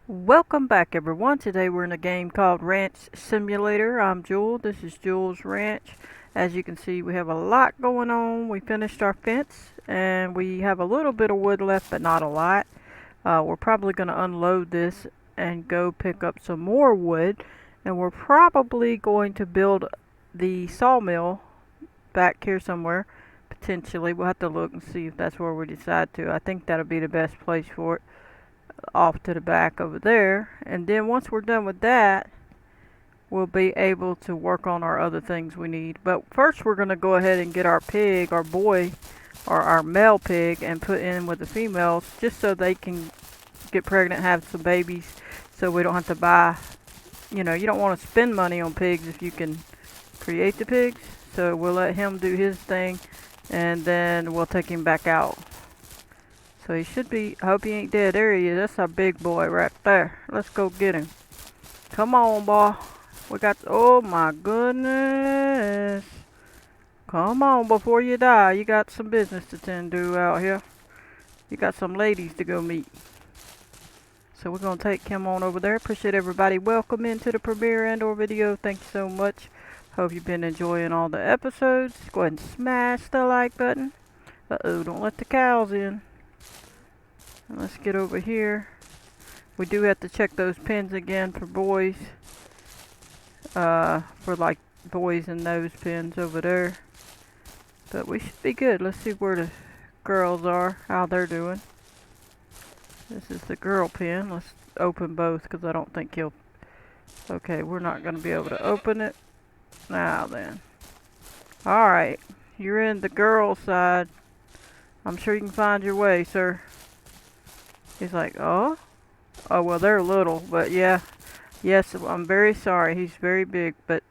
Welcome back everyone. Today we're in a game called Ranch Simulator. I'm Jewel. This is Jewel's Ranch. As you can see, we have a lot going on. We finished our fence and we have a little bit of wood left, but not a lot. We're probably going to unload this and go pick up some more wood, and we're probably going to build the sawmill back here somewhere. Potentially, we'll have to look and see if that's where we decide to. I think that'll be the best place for it, off to the back over there. And then once we're done with that, we'll be able to work on our other things we need. But first we're going to go ahead and get our pig, our boy, or our male pig, and put in with the females just so they can get pregnant, have some babies, so we don't have to buy, you don't want to spend money on pigs if you can create the pigs. So we'll let him do his thing, and then we'll take him back out. So he should be, I hope he ain't dead. There he is. That's our big boy right there. Let's go get him. Come on, boy. We got, oh my goodness. Come on before you die. You got some business to tend to out here. You got some ladies to go meet. So we're going to take him on over there. Appreciate everybody. Welcome into the premiere and or video. Thank you so much. Hope you've been enjoying all the episodes. Go ahead and smash the like button. Uh-oh, don't let the cows in. Let's get over here. We do have to check those pins again for boys. For like boys and those pins over there. But we should be good. Let's see where the girls are, how they're doing. This is the girl pin. Let's open both because I don't think he'll... Okay, we're not going to be able to open it. Now then. Alright, you're in the girl side. I'm sure you can find your way, sir. He's like, oh? Oh, well, they're little, but yeah. Yes, I'm very sorry. He's very big, but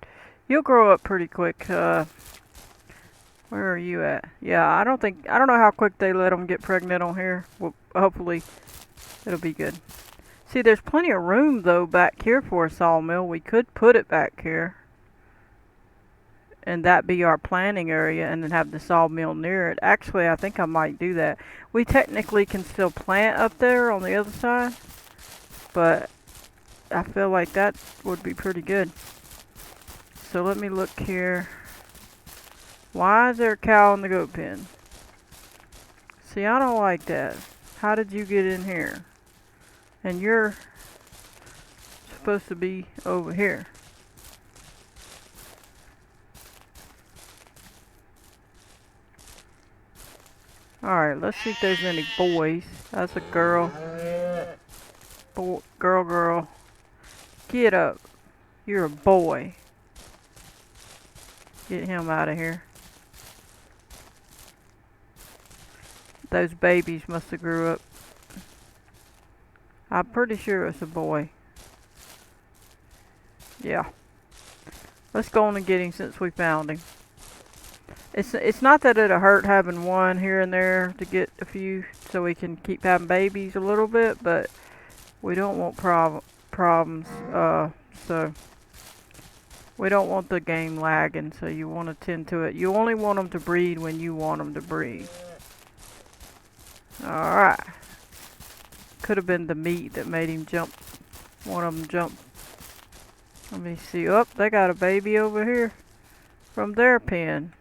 you'll grow up pretty quick. Where are you at? Yeah, I don't know how quick they let them get pregnant on here. Well, hopefully, it'll be good. See, there's plenty of room, though, back here for a sawmill. We could put it back here. And that be our planting area, and then have the sawmill near it. Actually, I think I might do that. We technically can still plant up there on the other side, but I feel like that would be pretty good. So let me look here. Why is there a cow in the goat pen? See, I don't like that. How did you get in here? And you're supposed to be over here. Alright, let's see if there's any boys. That's a girl. Girl. Get up. You're a boy. Get him out of here. Those babies must have grew up. I'm pretty sure it's a boy. Yeah. Let's go on and get him since we found him. It's not that it'll hurt having one here and there to get a few so we can keep having babies a little bit, but we don't want problems, so we don't want the game lagging, so you want to tend to it. You only want them to breed when you want them to breed. Alright. Could have been the meat that made him jump. One of them jump. Let me see. Oh, they got a baby over here from their pen.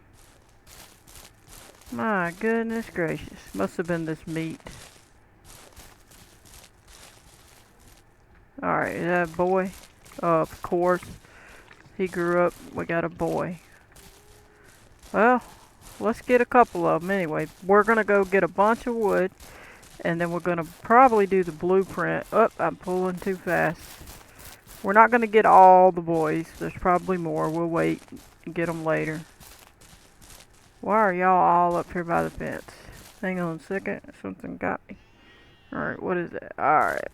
My goodness gracious. Must have been this meat. Alright, is that a boy? Of course. He grew up. We got a boy. Well, let's get a couple of them anyway. We're going to go get a bunch of wood. And then we're going to probably do the blueprint. Oh, I'm pulling too fast. We're not going to get all the boys. There's probably more. We'll wait and get them later. Why are y'all all up here by the fence? Hang on a second. Something got me. Alright, what is that? Alright.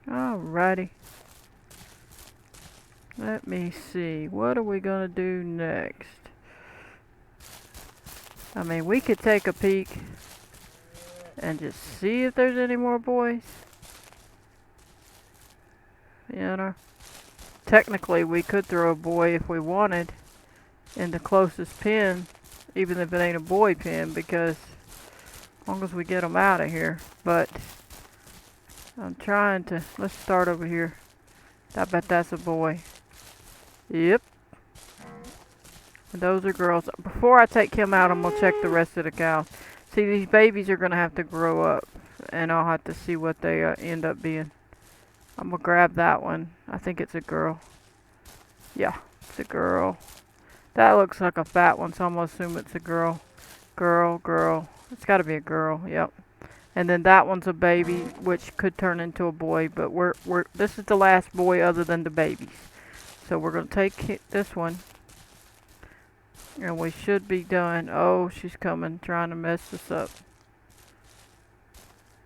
Alrighty. Let me see. What are we going to do next? I mean, we could take a peek and just see if there's any more boys. You know? Technically, we could throw a boy if we wanted in the closest pen, even if it ain't a boy pen, because As long as we get them out of here. But I'm trying to, let's start over here. I bet that's a boy. Yep. And those are girls. Before I take him out, I'm gonna check the rest of the cows. See, these babies are gonna have to grow up, and I'll have to see what they end up being. I'm gonna grab that one. I think it's a girl. Yeah, it's a girl. That looks like a fat one, so I'm gonna assume it's a girl. Girl. It's gotta be a girl. Yep. And then that one's a baby, which could turn into a boy. But this is the last boy other than the babies. So we're gonna take this one. And we should be done. Oh, she's coming, trying to mess us up.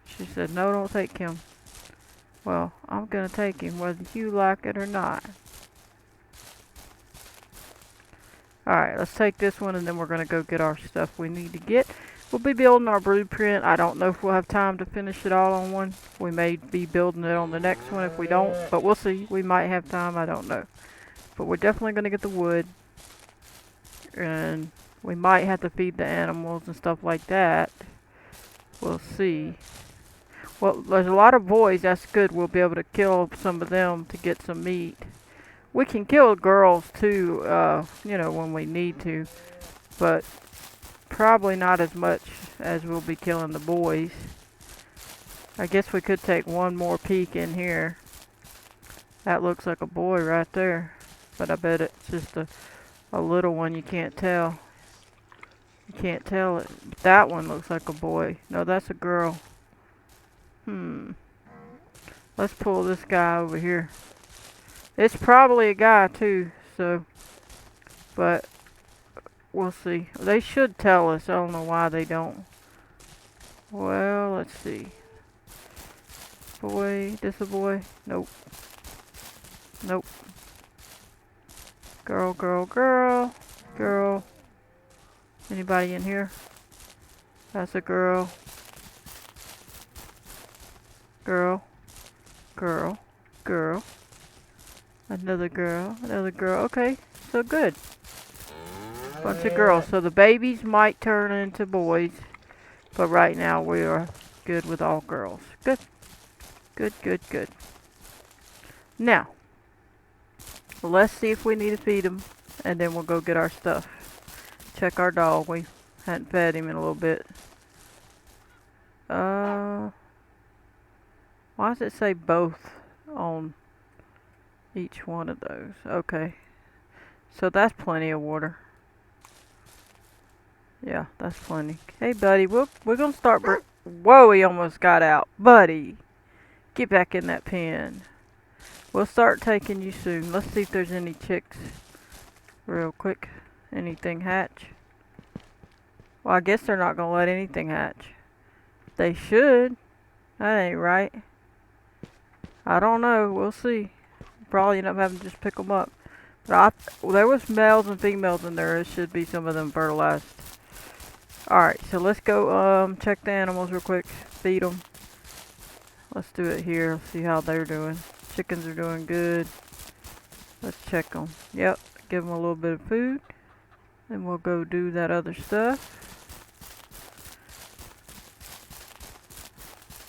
She said, no, don't take him. Well, I'm gonna take him, whether you like it or not. Alright, let's take this one, and then we're gonna go get our stuff we need to get. We'll be building our blueprint. I don't know if we'll have time to finish it all on one. We may be building it on the next one if we don't, but we'll see. We might have time, I don't know. But we're definitely gonna get the wood. And we might have to feed the animals and stuff like that. We'll see. Well, there's a lot of boys. That's good. We'll be able to kill some of them to get some meat. We can kill girls too, you know, when we need to. But probably not as much as we'll be killing the boys. I guess we could take one more peek in here. That looks like a boy right there. But I bet it's just a little one, you can't tell. You can't tell it. But that one looks like a boy. No, that's a girl. Let's pull this guy over here. It's probably a guy too, so. But we'll see. They should tell us. I don't know why they don't. Well, let's see. Boy, this a boy? Nope. Nope. Girl. Anybody in here? That's a girl. Girl. Another girl. Okay, so good. Bunch of girls. So the babies might turn into boys, but right now we are good with all girls. Good. Now, let's see if we need to feed them, and then we'll go get our stuff. Check our dog. We hadn't fed him in a little bit. Why does it say both on each one of those? Okay. So that's plenty of water. Yeah, that's plenty. Hey, buddy, we're gonna start. Whoa, he almost got out, buddy. Get back in that pen. We'll start taking you soon. Let's see if there's any chicks. Real quick. Anything hatch? Well, I guess they're not gonna let anything hatch. They should. That ain't right. I don't know. We'll see. Probably end up having to just pick them up. But there was males and females in there. It should be some of them fertilized. Alright, so let's go check the animals real quick. Feed them. Let's do it here. See how they're doing. Chickens are doing good. Let's check them. Yep. Give them a little bit of food. Then we'll go do that other stuff.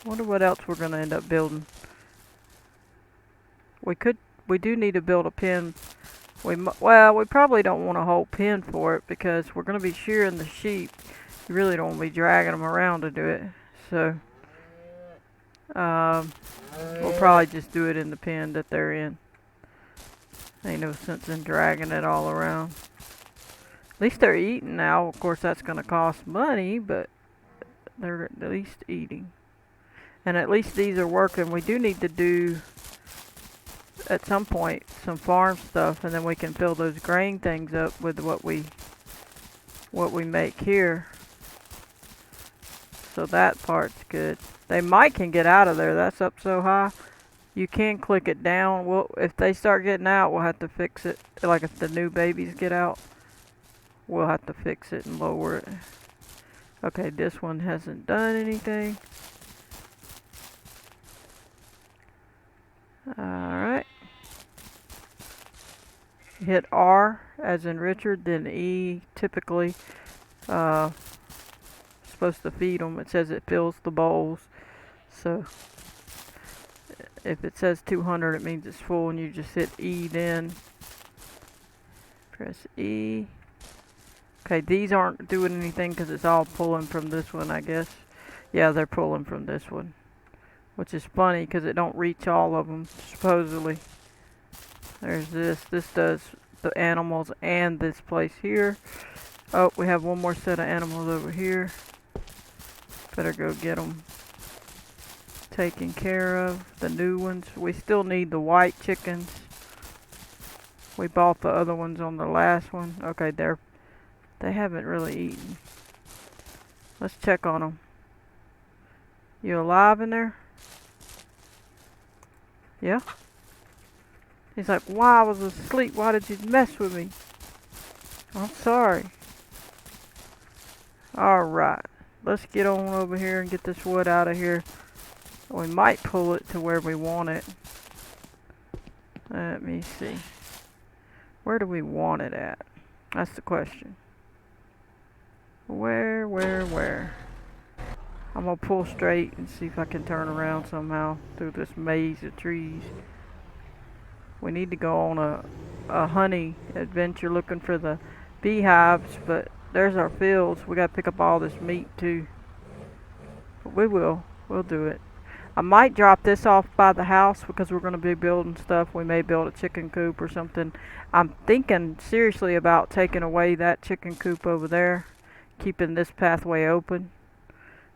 Wonder what else we're gonna end up building. We do need to build a pen. Well, we probably don't want a whole pen for it because we're gonna be shearing the sheep. You really don't want to be dragging them around to do it. So, we'll probably just do it in the pen that they're in. Ain't no sense in dragging it all around. At least they're eating now. Of course, that's gonna cost money, but they're at least eating. And at least these are working. We do need to do, at some point, some farm stuff, and then we can fill those grain things up with what we make here. So that part's good. They might can get out of there. That's up so high. You can click it down. Well, if they start getting out, we'll have to fix it. Like if the new babies get out, we'll have to fix it and lower it. Okay, this one hasn't done anything. Alright. Hit R as in Richard, then E typically spells supposed to feed them. It says it fills the bowls. So if it says 200, it means it's full, and you just hit E then. Press E. Okay, these aren't doing anything because it's all pulling from this one, I guess. Yeah, they're pulling from this one. Which is funny because it don't reach all of them, supposedly. There's this. This does the animals and this place here. Oh, we have one more set of animals over here. Better go get them taken care of. The new ones. We still need the white chickens. We bought the other ones on the last one. Okay, they haven't really eaten. Let's check on them. You alive in there? Yeah? He's like, why I was asleep? Why did you mess with me? I'm sorry. Alright. Let's get on over here and get this wood out of here. We might pull it to where we want it. Let me see. Where do we want it at? That's the question. Where? I'm gonna pull straight and see if I can turn around somehow through this maze of trees. We need to go on a honey adventure looking for the beehives, but there's our fields. We gotta pick up all this meat too. But we'll do it. I might drop this off by the house because we're gonna be building stuff. We may build a chicken coop or something. I'm thinking seriously about taking away that chicken coop over there, keeping this pathway open.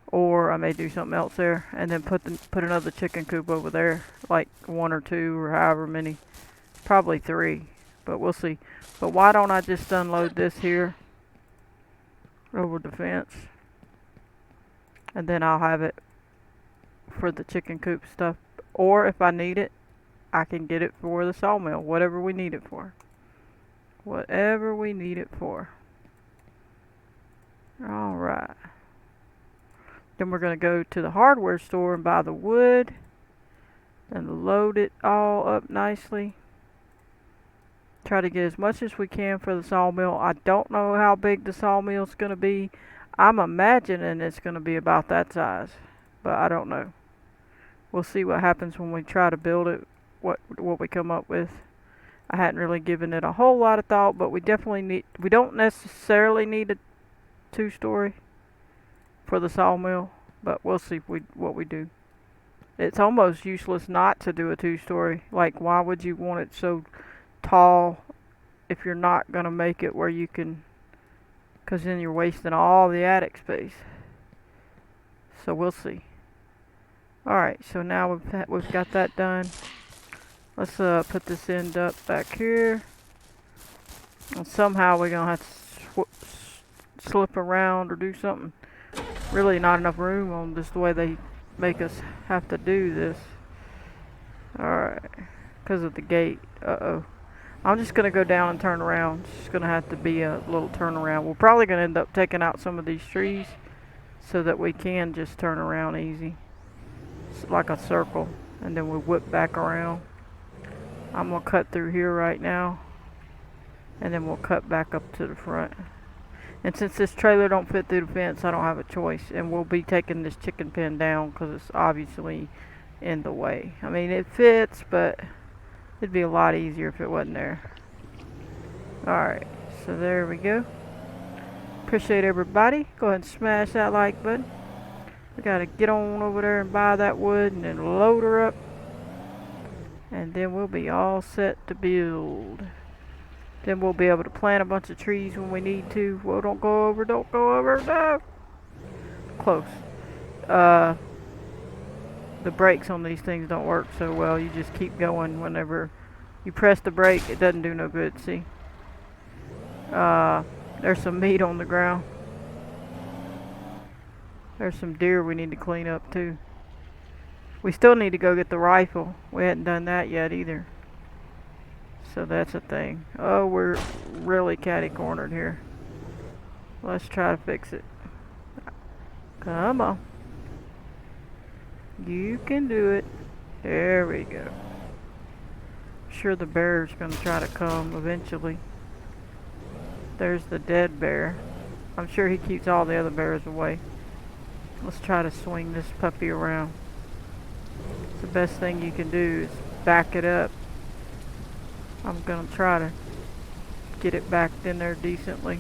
Or I may do something else there and then put another chicken coop over there, like 1 or 2 or however many. Probably 3, but we'll see. But why don't I just unload this here over the fence, and then I'll have it for the chicken coop stuff. Or if I need it, I can get it for the sawmill. Whatever we need it for. Whatever we need it for. Alright. Then we're going to go to the hardware store and buy the wood and load it all up nicely. Try to get as much as we can for the sawmill. I don't know how big the sawmill is going to be. I'm imagining it's going to be about that size, but I don't know. We'll see what happens when we try to build it, what we come up with. I hadn't really given it a whole lot of thought, but we don't necessarily need a 2-story for the sawmill, but we'll see what we do. It's almost useless not to do a 2-story. Like, why would you want it so tall if you're not gonna make it where you can, because then you're wasting all the attic space. So we'll see. Alright, so now we've got that done. Let's put this end up back here, and somehow we're gonna have to slip around or do something. Really not enough room on this, the way they make us have to do this. Alright, because of the gate. I'm just going to go down and turn around. It's just going to have to be a little turnaround. We're probably going to end up taking out some of these trees so that we can just turn around easy. It's like a circle, and then we whip back around. I'm going to cut through here right now, and then we'll cut back up to the front. And since this trailer don't fit through the fence, I don't have a choice. And we'll be taking this chicken pen down because it's obviously in the way. I mean, it fits, but it'd be a lot easier if it wasn't there. Alright, so there we go. Appreciate everybody. Go ahead and smash that like button. We gotta get on over there and buy that wood and then load her up. And then we'll be all set to build. Then we'll be able to plant a bunch of trees when we need to. Well, don't go over, no! Close. The brakes on these things don't work so well. You just keep going. Whenever you press the brake, it doesn't do no good, see? There's some meat on the ground. There's some deer we need to clean up too. We still need to go get the rifle. We hadn't done that yet either. So that's a thing. Oh, we're really catty-cornered here. Let's try to fix it. Come on. You can do it. There we go. I'm sure the bear's gonna try to come eventually. There's the dead bear. I'm sure he keeps all the other bears away. Let's try to swing this puppy around. The best thing you can do is back it up. I'm gonna try to get it backed in there decently.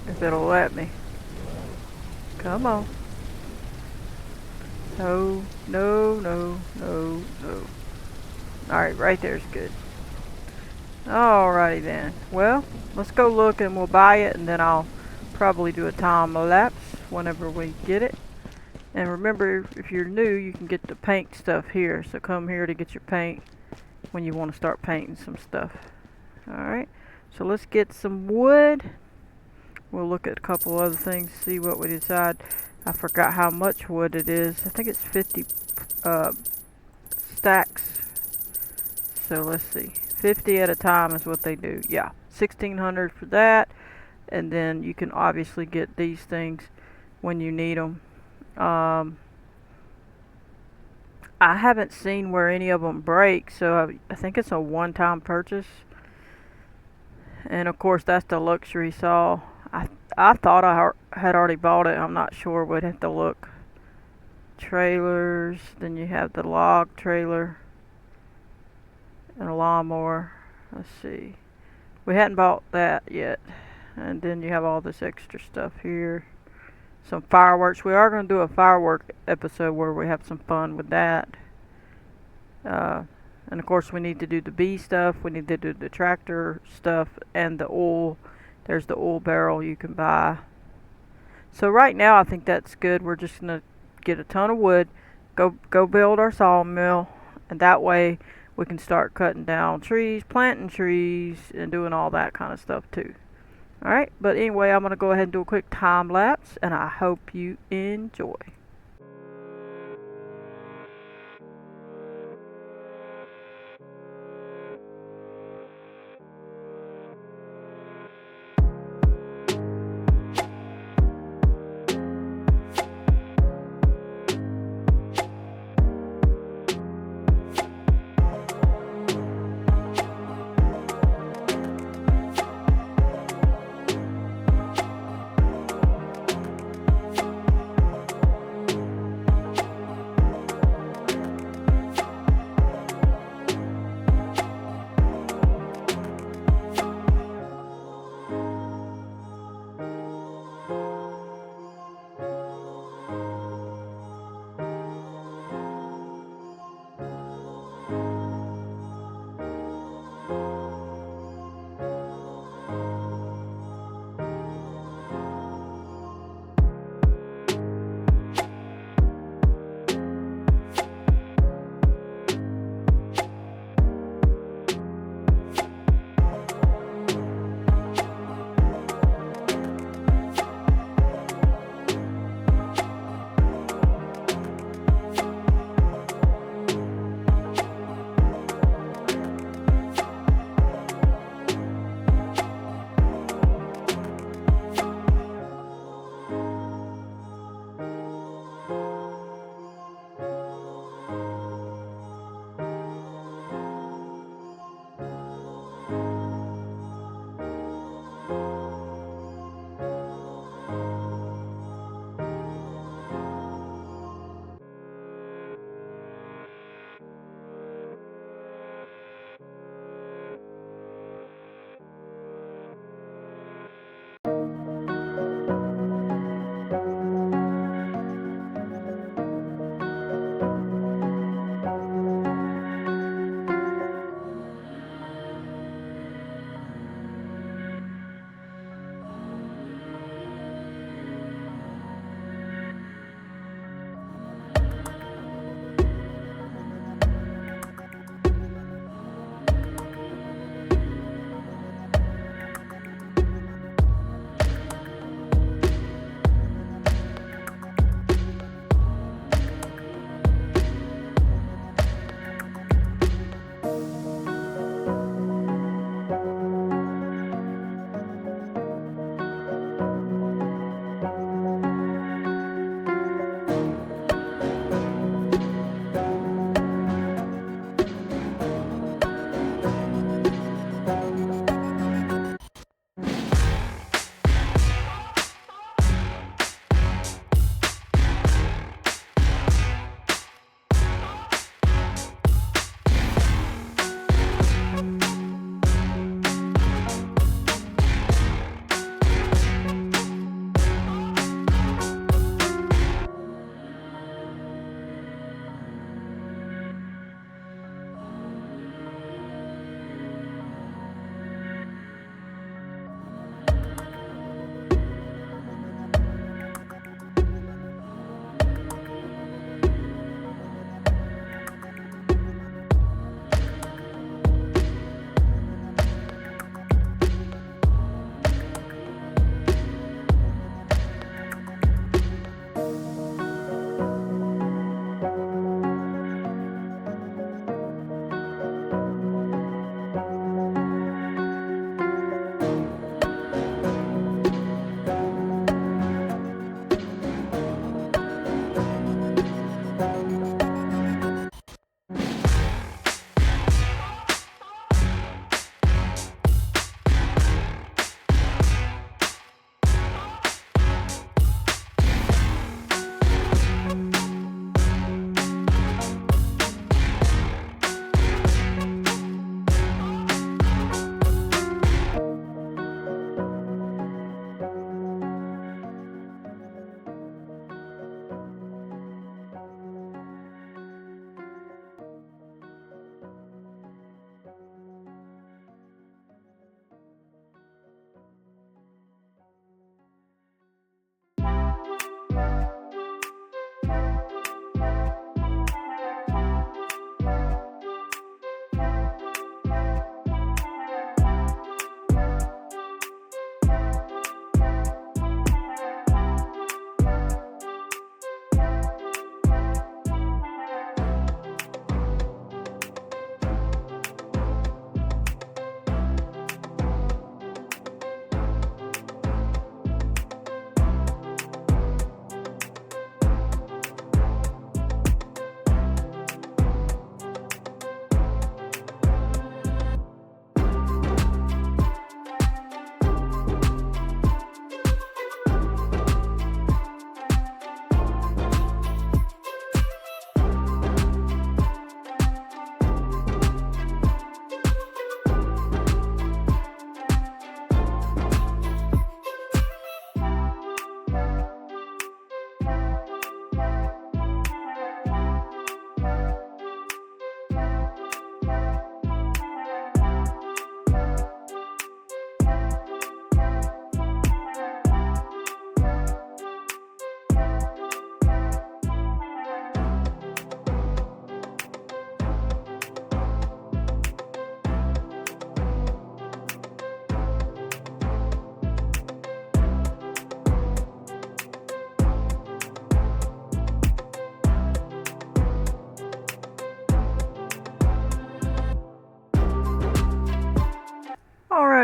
If it'll let me. Come on. No, no, no, no, no. Alright, right there's good. Alrighty then. Well, let's go look and we'll buy it, and then I'll probably do a time lapse whenever we get it. And remember, if you're new, you can get the paint stuff here. So come here to get your paint when you want to start painting some stuff. Alright, so let's get some wood. We'll look at a couple other things, see what we decide. I forgot how much wood it is. I think it's 50 stacks. So let's see. 50 at a time is what they do. Yeah, 1,600 for that. And then you can obviously get these things when you need them. I haven't seen where any of them break, so I think it's a one-time purchase. And of course, that's the luxury saw. I thought I had already bought it. I'm not sure. We'd have to look. Trailers. Then you have the log trailer and a lawnmower. Let's see. We hadn't bought that yet. And then you have all this extra stuff here. Some fireworks. We are going to do a firework episode where we have some fun with that. And of course, we need to do the bee stuff. We need to do the tractor stuff and the oil. There's the oil barrel you can buy. So right now, I think that's good. We're just going to get a ton of wood, go build our sawmill, and that way we can start cutting down trees, planting trees, and doing all that kind of stuff too. Alright, but anyway, I'm going to go ahead and do a quick time lapse, and I hope you enjoy.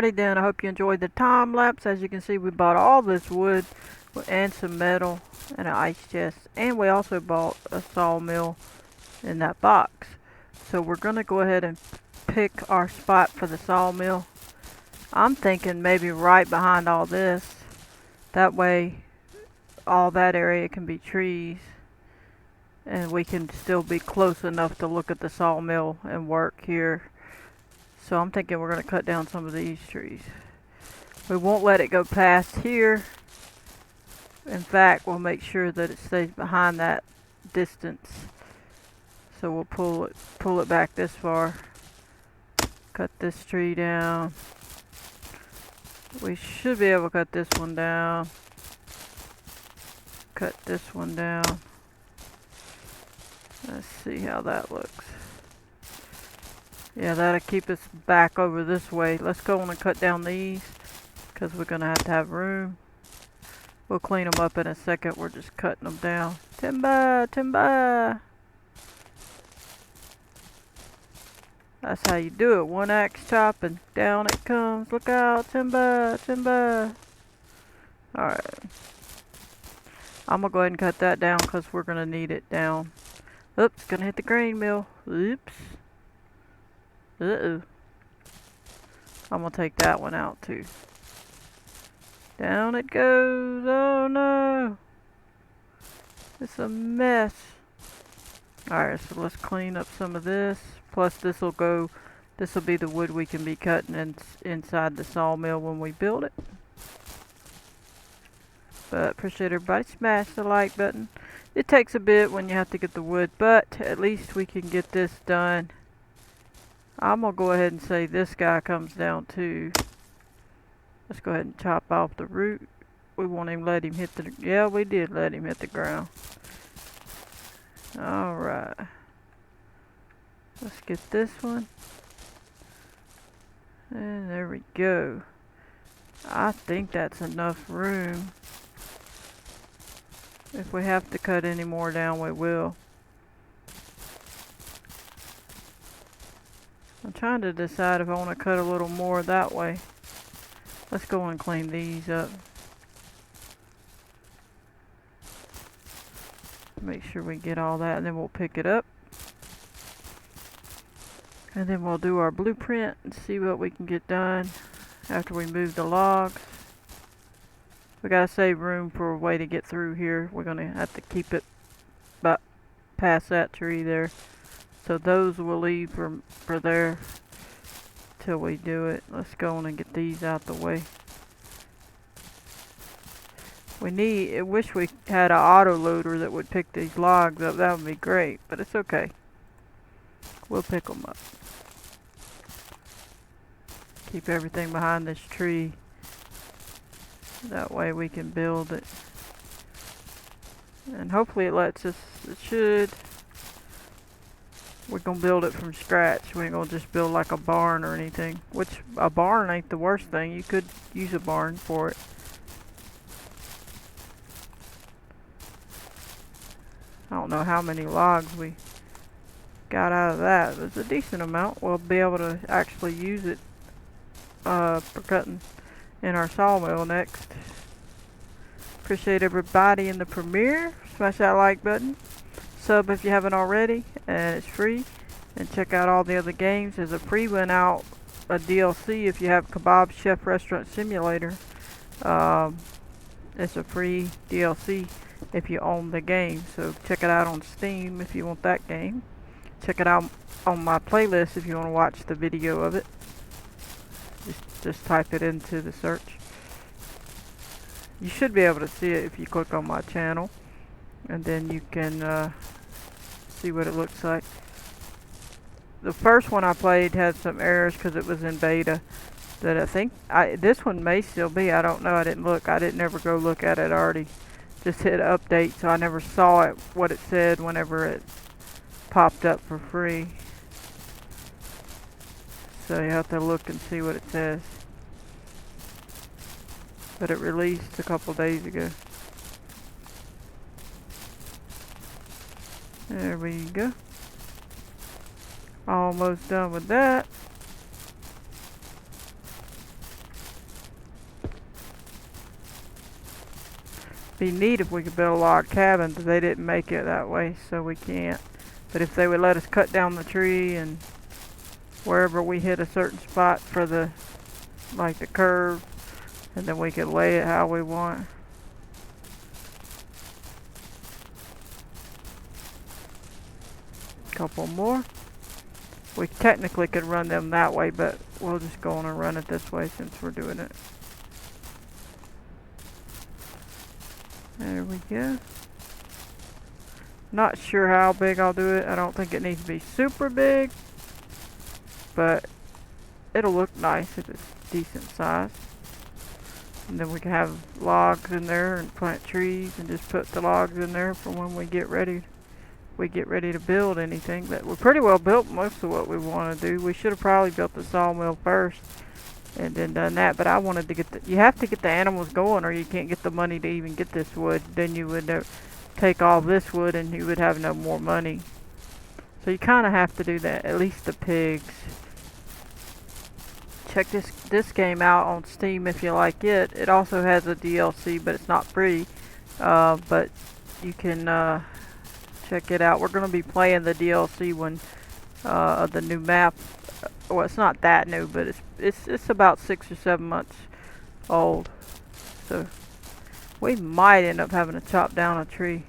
Alrighty then, I hope you enjoyed the time lapse. As you can see, we bought all this wood and some metal and an ice chest, and we also bought a sawmill in that box. So we're gonna go ahead and pick our spot for the sawmill. I'm thinking maybe right behind all this. That way all that area can be trees and we can still be close enough to look at the sawmill and work here. So I'm thinking we're going to cut down some of these trees. We won't let it go past here. In fact, we'll make sure that it stays behind that distance. So we'll pull it back this far. Cut this tree down. We should be able to cut this one down. Cut this one down. Let's see how that looks. Yeah, that'll keep us back over this way. Let's go on and cut down these because we're going to have room. We'll clean them up in a second. We're just cutting them down. Timber, timber. That's how you do it. One axe chop and down it comes. Look out, timber, timber. Alright. I'm going to go ahead and cut that down because we're going to need it down. Oops, going to hit the grain mill. Oops. Uh-oh. I'm going to take that one out too. Down it goes. Oh no. It's a mess. Alright, so let's clean up some of this. Plus this will be the wood we can be cutting inside the sawmill when we build it. But appreciate everybody. Smash the like button. It takes a bit when you have to get the wood, but at least we can get this done. I'm going to go ahead and say this guy comes down too. Let's go ahead and chop off the root. We won't even let him hit the... Yeah, we did let him hit the ground. Alright. Let's get this one. And there we go. I think that's enough room. If we have to cut any more down, we will. I'm trying to decide if I want to cut a little more that way. Let's go and clean these up. Make sure we get all that, and then we'll pick it up. And then we'll do our blueprint and see what we can get done after we move the logs. We gotta save room for a way to get through here. We're gonna have to keep it about past that tree there. So those we'll leave for there till we do it. Let's go on and get these out the way. I wish we had an auto loader that would pick these logs up. That would be great, but it's okay. We'll pick them up. Keep everything behind this tree. That way we can build it. And hopefully it lets us, it should. We're going to build it from scratch. We ain't going to just build like a barn or anything. Which, a barn ain't the worst thing. You could use a barn for it. I don't know how many logs we got out of that. It's a decent amount. We'll be able to actually use it for cutting in our sawmill next. Appreciate everybody in the premiere. Smash that like button. Sub if you haven't already, and it's free. And check out all the other games. There's a free one out, a DLC if you have Kebab Chef Restaurant Simulator. It's a free DLC if you own the game. So check it out on Steam if you want that game. Check it out on my playlist if you want to watch the video of it. Just type it into the search. You should be able to see it if you click on my channel, and then you can see what it looks like. The first one I played had some errors because it was in beta. That I think this one may still be. I don't know. I didn't look. I didn't ever go look at it. I already just hit update, so I never saw it what it said whenever it popped up for free. So you have to look and see what it says. But it released a couple days ago. There we go. Almost done with that. Be neat if we could build a log cabin, but they didn't make it that way, so we can't. But if they would let us cut down the tree and wherever we hit a certain spot for the, like the curve, and then we could lay it how we want. Couple more. We technically could run them that way, but we'll just go on and run it this way since we're doing it. There we go. Not sure how big I'll do it. I don't think it needs to be super big, but it'll look nice if it's decent size. And then we can have logs in there and plant trees and just put the logs in there for when we get ready. We get ready to build anything. But we're pretty well built most of what we want to do. We should have probably built the sawmill first and then done that, but I wanted to get the, you have to get the animals going or you can't get the money to even get this wood. Then you would take all this wood and you would have no more money. So you kind of have to do that, at least the pigs. Check this game out on Steam if you like it. It also has a DLC, but it's not free. But you can check it out. We're going to be playing the DLC one, the new map. Well, it's not that new, but it's about 6 or 7 months old. So we might end up having to chop down a tree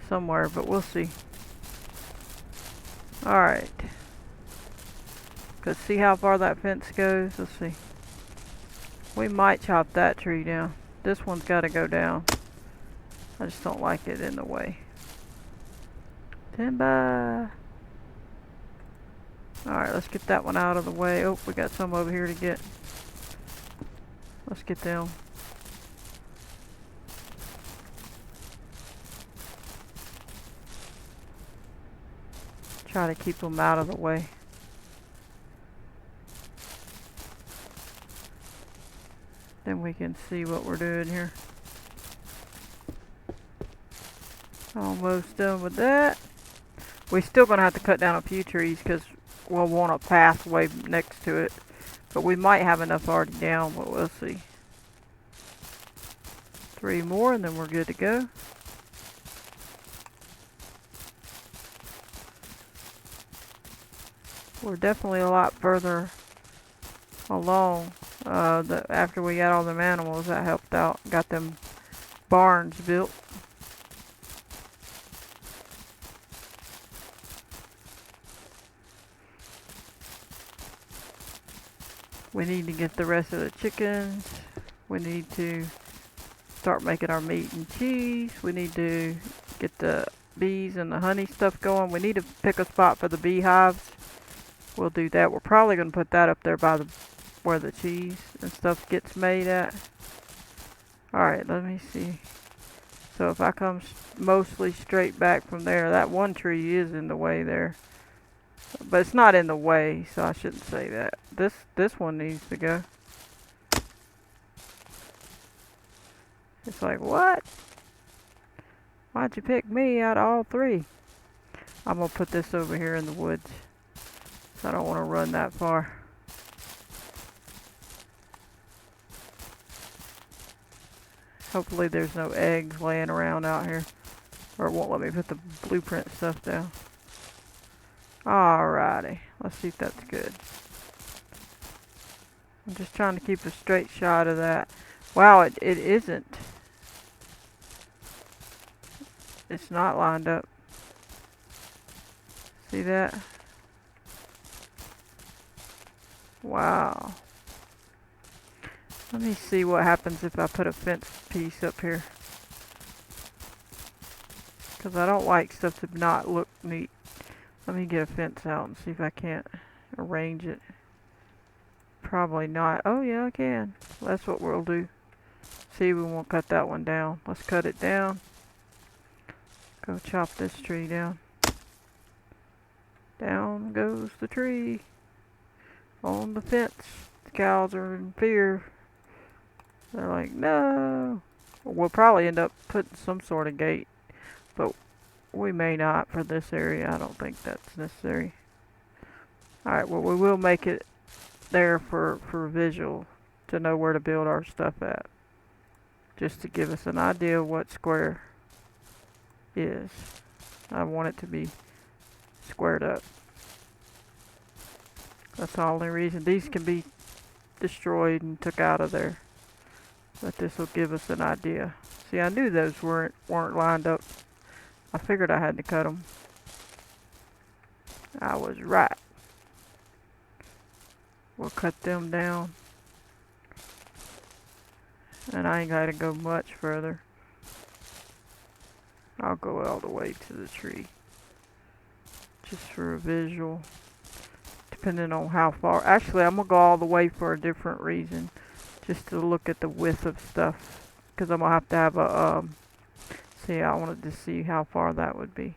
somewhere, but we'll see. All right. Cause see how far that fence goes. Let's see. We might chop that tree down. This one's got to go down. I just don't like it in the way. Stand by. Alright, let's get that one out of the way. Oh, we got some over here to get. Let's get them. Try to keep them out of the way. Then we can see what we're doing here. Almost done with that. We're still going to have to cut down a few trees because we'll want a pathway next to it. But we might have enough already down, but we'll see. 3 more and then we're good to go. We're definitely a lot further along. After we got all them animals, that helped out. Got them barns built. We need to get the rest of the chickens. We need to start making our meat and cheese. We need to get the bees and the honey stuff going. We need to pick a spot for the beehives. We'll do that. We're probably going to put that up there by where the cheese and stuff gets made at. Alright, let me see. So if I come mostly straight back from there, that one tree is in the way there. But it's not in the way, so I shouldn't say that. This one needs to go. It's like, what? Why'd you pick me out of all 3? I'm going to put this over here in the woods. So I don't want to run that far. Hopefully there's no eggs laying around out here. Or it won't let me put the blueprint stuff down. Alrighty. Let's see if that's good. I'm just trying to keep a straight shot of that. Wow, it isn't. It's not lined up. See that? Wow. Let me see what happens if I put a fence piece up here. Because I don't like stuff to not look neat. Let me get a fence out and see if I can't arrange it. Probably not. Oh yeah, I can. That's what we'll do. See, we won't cut that one down. Let's cut it down. Go chop this tree down. Down goes the tree. On the fence. The cows are in fear. They're like, no. We'll probably end up putting some sort of gate. But we may not for this area. I don't think that's necessary. Alright, well we will make it there for visual to know where to build our stuff at. just to give us an idea of what square is. I want it to be squared up. That's the only reason. These can be destroyed and took out of there, but this will give us an idea. See, I knew those weren't lined up. I figured I had to cut them. I was right. We'll cut them down, and I ain't got to go much further. I'll go all the way to the tree, just for a visual, depending on how far. Actually, I'm gonna go all the way for a different reason, just to look at the width of stuff, because I'm gonna have to have a see, I wanted to see how far that would be.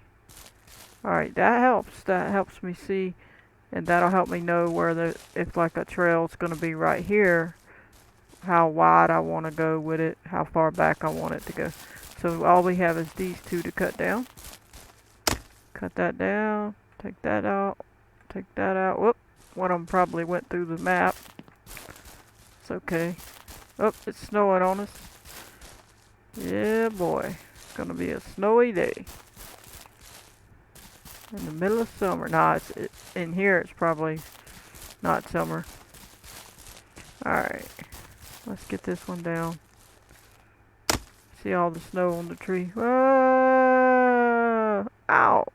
Alright, that helps me see, and that'll help me know where if like a trail's gonna be right here, how wide I want to go with it, how far back I want it to go. So all we have is these two to cut down. Cut that down, take that out, take that out. Whoop, one of them probably went through the map. It's okay. Oh, it's snowing on us. Yeah, boy. It's gonna be a snowy day. In the middle of summer. Nah, in here it's probably not summer. Alright. Let's get this one down. See all the snow on the tree. Whoa! Ow!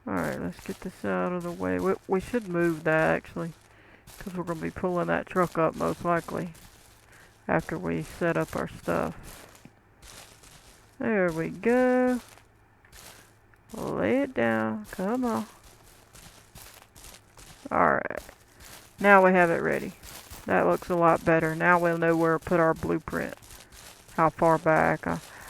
Alright, let's get this out of the way. We should move that actually, because we're going to be pulling that truck up most likely after we set up our stuff. There we go. Lay it down. Come on. Alright. Now we have it ready. That looks a lot better. Now we'll know where to put our blueprint. How far back.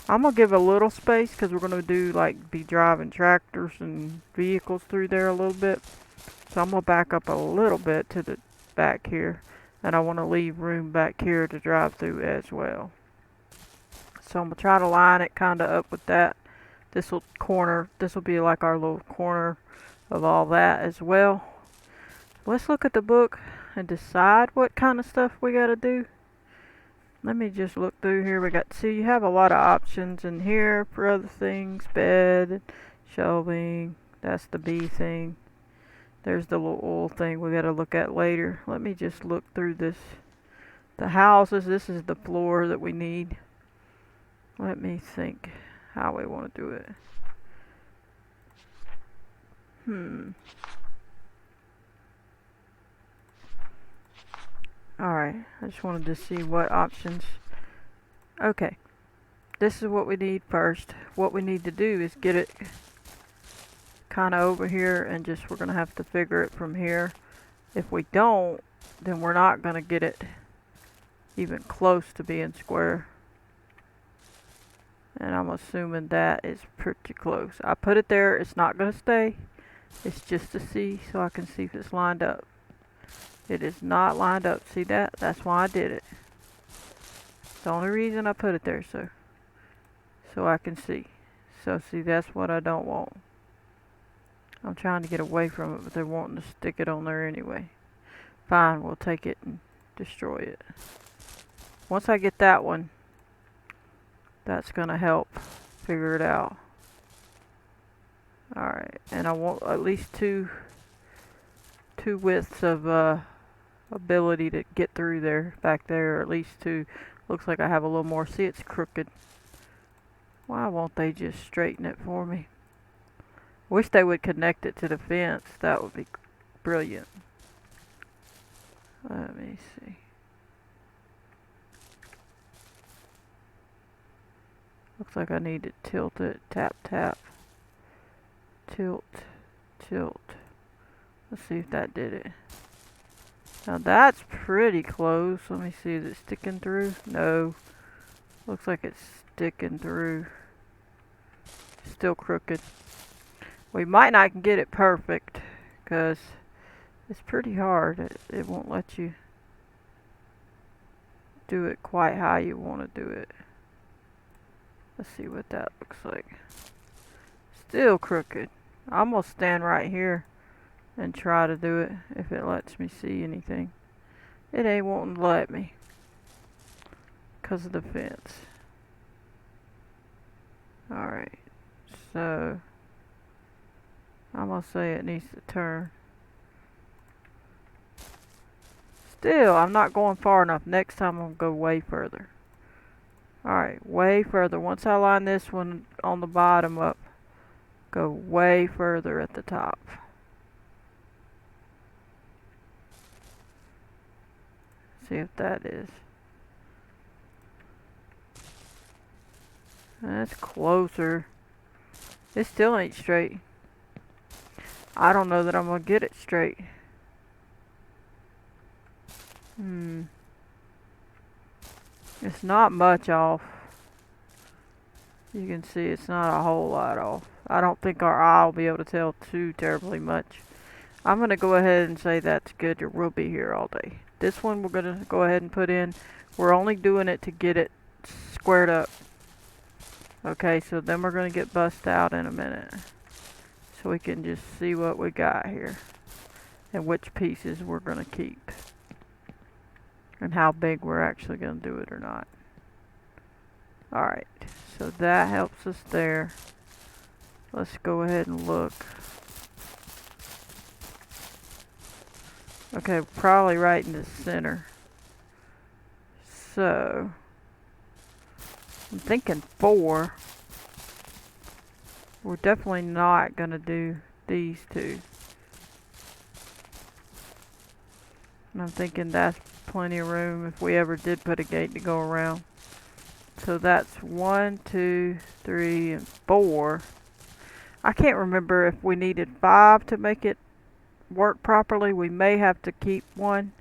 I'm going to give a little space because we're going to be driving tractors and vehicles through there a little bit. So I'm going to back up a little bit to the back here. And I want to leave room back here to drive through as well. So I'm going to try to line it kind of up with that. This will be like our little corner of all that as well. Let's look at the book and decide what kind of stuff we got to do. Let me just look through here. See, you have a lot of options in here for other things. Bed, shelving. That's the B thing. There's the little oil thing we got to look at later. Let me just look through this. The houses, this is the floor that we need. Let me think how we want to do it. Alright, I just wanted to see what options. Okay, this is what we need first. What we need to do is get it kind of over here, and we're going to have to figure it from here. If we don't, then we're not going to get it even close to being square. And I'm assuming that is pretty close. I put it there, it's not going to stay. It's just to see, so I can see if it's lined up. It is not lined up. See that? That's why I did it. It's the only reason I put it there, so I can see. So see, that's what I don't want. I'm trying to get away from it, but they're wanting to stick it on there anyway. Fine, we'll take it and destroy it. Once I get that one, that's gonna help figure it out. Alright, and I want at least two widths of ability to get through there, back there, or at least two. Looks like I have a little more. See, it's crooked. Why won't they just straighten it for me? Wish they would connect it to the fence. That would be brilliant. Let me see. Looks like I need to tilt it. Tap, tap. Tilt, tilt. Let's see if that did it. Now that's pretty close. Let me see, is it sticking through? No. Looks like it's sticking through. Still crooked. We might not get it perfect because it's pretty hard. It won't let you do it quite how you want to do it. Let's see what that looks like. Still crooked. I'm gonna stand right here and try to do it if it lets me see anything. It ain't wanting to let me. 'Cause of the fence. Alright. So I'm gonna say it needs to turn. Still, I'm not going far enough. Next time I'm gonna go way further. Alright, way further. Once I line this one on the bottom up, go way further at the top. See if that is. That's closer. It still ain't straight. I don't know that I'm gonna get it straight. It's not much off. You can see it's not a whole lot off. I don't think our eye will be able to tell too terribly much. I'm gonna go ahead and say that's good. We'll be here all day. This one we're gonna go ahead and put in. We're only doing it to get it squared up. Okay, so then we're gonna get bust out in a minute. So we can just see what we got here. And which pieces we're gonna keep. And how big we're actually gonna do it or not. Alright, so that helps us there. Let's go ahead and look. Okay, probably right in the center. So, I'm thinking 4. We're definitely not gonna do these two. And I'm thinking that's plenty of room if we ever did put a gate to go around. So that's 1, 2, 3, and 4. I can't remember if we needed 5 to make it work properly. We may have to keep 1.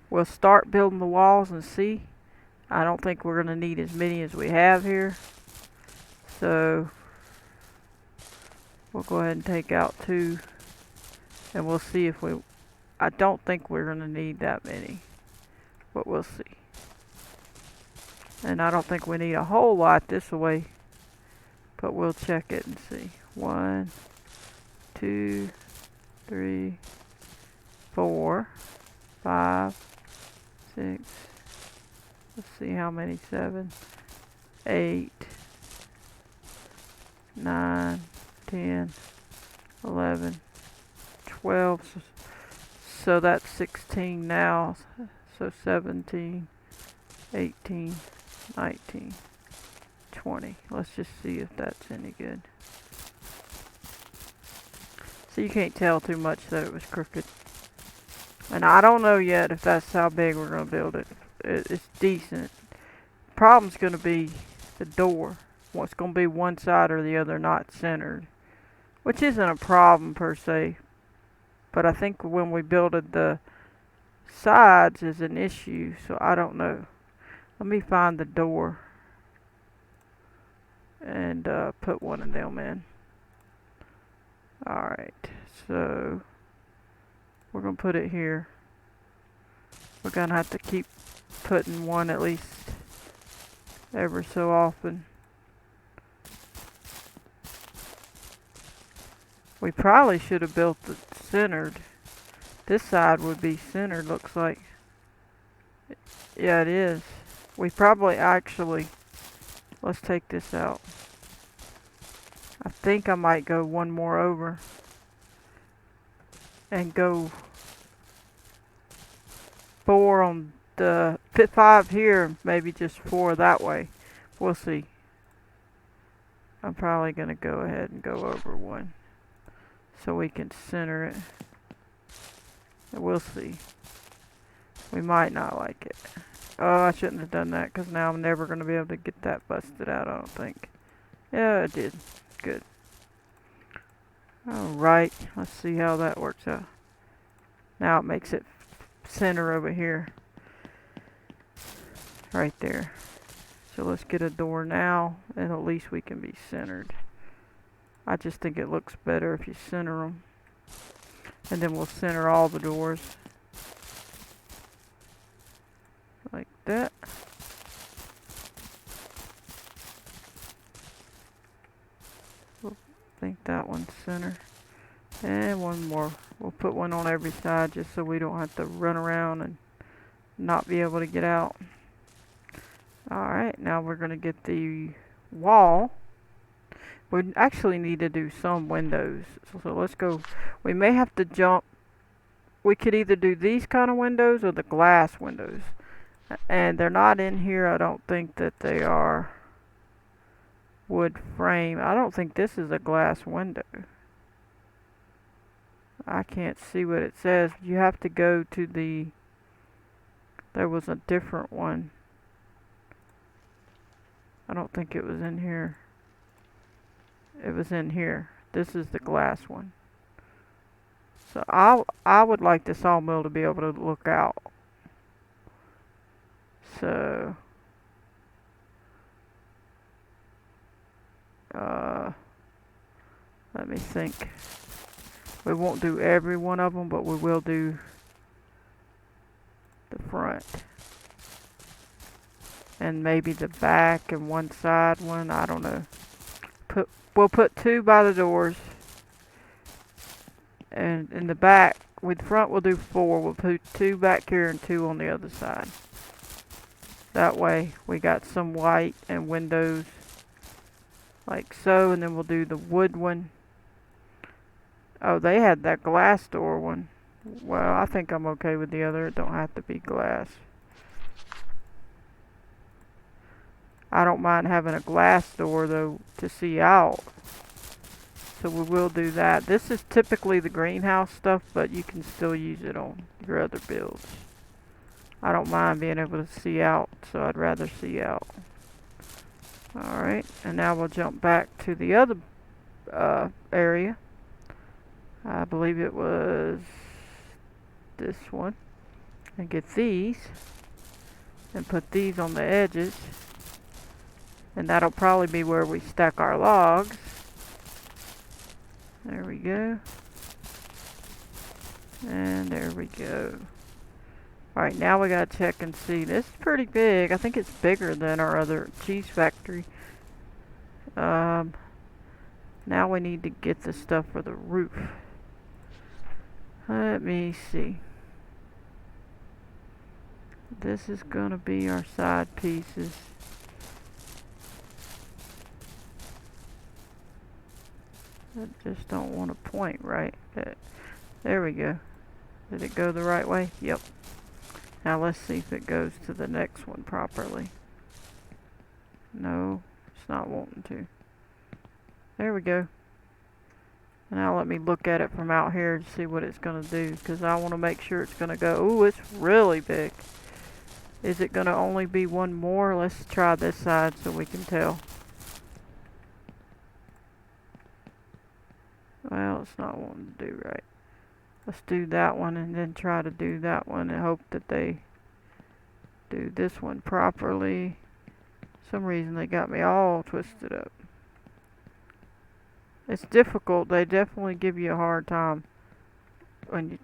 We'll start building the walls and see. I don't think we're going to need as many as we have here. So we'll go ahead and take out 2. And we'll see if we... I don't think we're going to need that many. But we'll see. And I don't think we need a whole lot this way. But we'll check it and see. 1, 2, 3, 4, 5, 6. Let's see how many. 7, 8, 9, 10, 11, 12. So that's 16 now. So 17, 18, 19, 20. Let's just see if that's any good. So you can't tell too much that it was crooked. And I don't know yet if that's how big we're going to build it. It's decent. Problem's going to be the door. What's going to be one side or the other not centered. Which isn't a problem per se. But I think when we builded the sides is an issue. So I don't know. Let me find the door. And put one of them in. Alright. So we're going to put it here. We're going to have to keep putting one at least ever so often. We probably should have built it centered. This side would be centered, looks like. Yeah, it is. We probably actually... Let's take this out. I think I might go one more over. And go 4 on the 5 here, maybe just 4 that way. We'll see. I'm probably going to go ahead and go over 1 so we can center it. And we'll see. We might not like it. Oh, I shouldn't have done that because now I'm never going to be able to get that busted out, I don't think. Yeah, it did. Good. Alright, let's see how that works out. Now it makes it center over here. Right there. So let's get a door now, and at least we can be centered. I just think it looks better if you center them. And then we'll center all the doors. Like that. I think that one's center. And one more. We'll put one on every side just so we don't have to run around and not be able to get out. Alright, now we're going to get the wall. We actually need to do some windows. So let's go. We may have to jump. We could either do these kind of windows or the glass windows. And they're not in here. I don't think that they are wood frame. I don't think this is a glass window. I can't see what it says. You have to go to the... There was a different one. I don't think it was in here. It was in here. This is the glass one. So I would like the sawmill to be able to look out. So let me think. We won't do every one of them, but we will do the front. And maybe the back and one side one, I don't know. We'll put 2 by the doors. And in the back, with the front we'll do 4. We'll put 2 back here and 2 on the other side. That way we got some white and windows like so, and then we'll do the wood one. Oh, they had that glass door one. Well, I think I'm okay with the other. It don't have to be glass. I don't mind having a glass door though to see out. So we will do that. This is typically the greenhouse stuff, but you can still use it on your other builds. I don't mind being able to see out, so I'd rather see out. Alright, and now we'll jump back to the other area. I believe it was this one. And get these. And put these on the edges. And that'll probably be where we stack our logs. There we go. And there we go. Alright, now we gotta check and see. This is pretty big. I think it's bigger than our other cheese factory. Now we need to get the stuff for the roof. Let me see. This is gonna be our side pieces. I just don't want to point right. There we go. Did it go the right way? Yep. Now let's see if it goes to the next one properly. No, it's not wanting to. There we go. Now let me look at it from out here to see what it's going to do, because I want to make sure it's going to go. Ooh, it's really big. Is it going to only be one more? Let's try this side so we can tell. Well, it's not wanting to do right. Let's do that one and then try to do that one and hope that they do this one properly. For some reason they got me all twisted up. It's difficult. They definitely give you a hard time when you...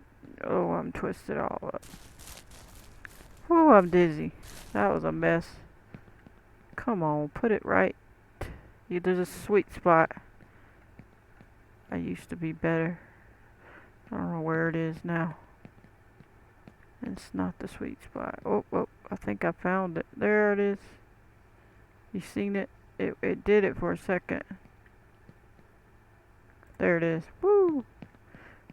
Oh, I'm twisted all up. Oh, I'm dizzy. That was a mess. Come on, put it right. There's a sweet spot. I used to be better. I don't know where it is now. It's not the sweet spot. Oh, I think I found it. There it is. You seen it? It did it for a second. There it is. Woo!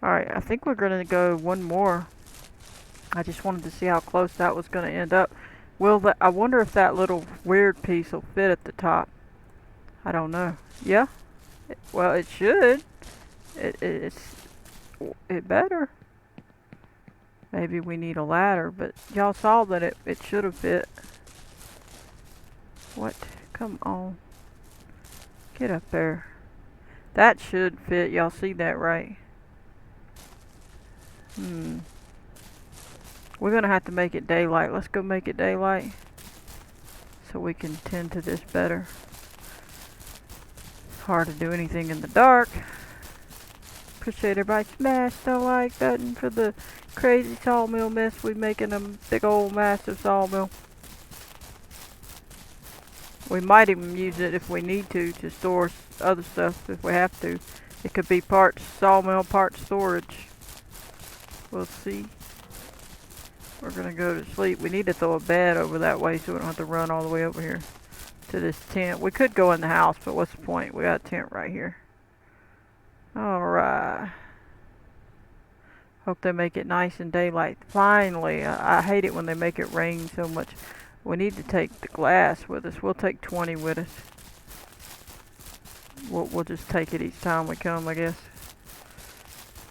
Alright, I think we're going to go one more. I just wanted to see how close that was going to end up. I wonder if that little weird piece will fit at the top. I don't know. Yeah? Well, it should. It better. Maybe we need a ladder, but y'all saw that it should have fit. What? Come on. Get up there. That should fit. Y'all see that, right? We're gonna have to make it daylight. Let's go make it daylight so we can tend to this better. It's hard to do anything in the dark. Appreciate everybody smash the like button for the crazy sawmill mess. We're making a big old massive sawmill. We might even use it if we need to store other stuff if we have to. It could be parts sawmill, parts storage. We'll see. We're gonna go to sleep. We need to throw a bed over that way so we don't have to run all the way over here to this tent. We could go in the house, but what's the point? We got a tent right here. Alright. Hope they make it nice and daylight. Finally, I hate it when they make it rain so much. We need to take the glass with us. We'll take 20 with us. We'll just take it each time we come, I guess.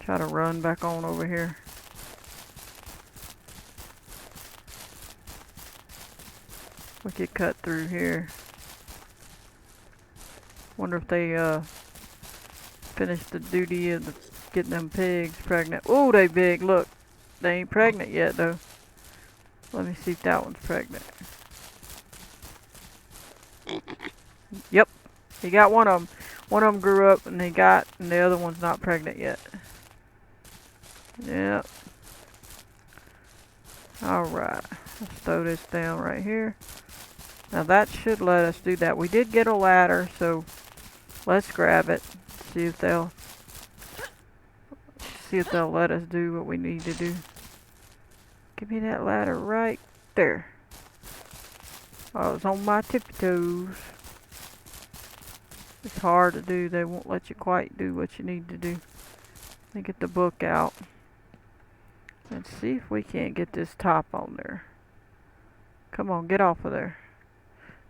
Try to run back on over here. We could cut through here. Wonder if they finished the duty of getting them pigs pregnant. Oh, they big. Look, they ain't pregnant yet though. Let me see if that one's pregnant. Yep, he got one of them. One of them grew up and and the other one's not pregnant yet. Yep. Alright, let's throw this down right here. Now that should let us do that. We did get a ladder, so let's grab it. See if they'll let us do what we need to do. Give me that ladder right there. I was on my tippy toes. It's hard to do. They won't let you quite do what you need to do. Let me get the book out. Let's see if we can't get this top on there. Come on, get off of there.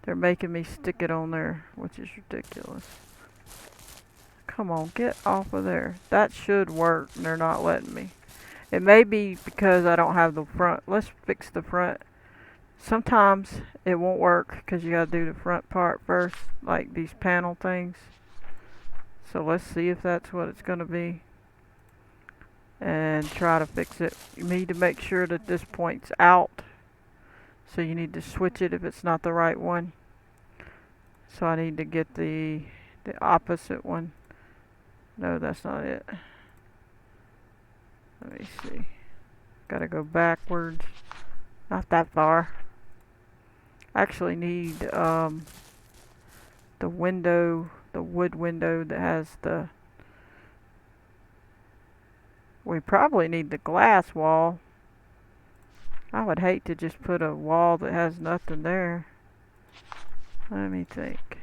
They're making me stick it on there, which is ridiculous. Come on, get off of there. That should work, and they're not letting me. It may be because I don't have the front. Let's fix the front. Sometimes it won't work because you gotta do the front part first, like these panel things. So let's see if that's what it's gonna be. And try to fix it. You need to make sure that this point's out. So you need to switch it if it's not the right one. So I need to get the opposite one. No, that's not it. Let me see. Gotta go backwards. Not that far. I actually need the window, the wood window that has the... We probably need the glass wall. I would hate to just put a wall that has nothing there. Let me think.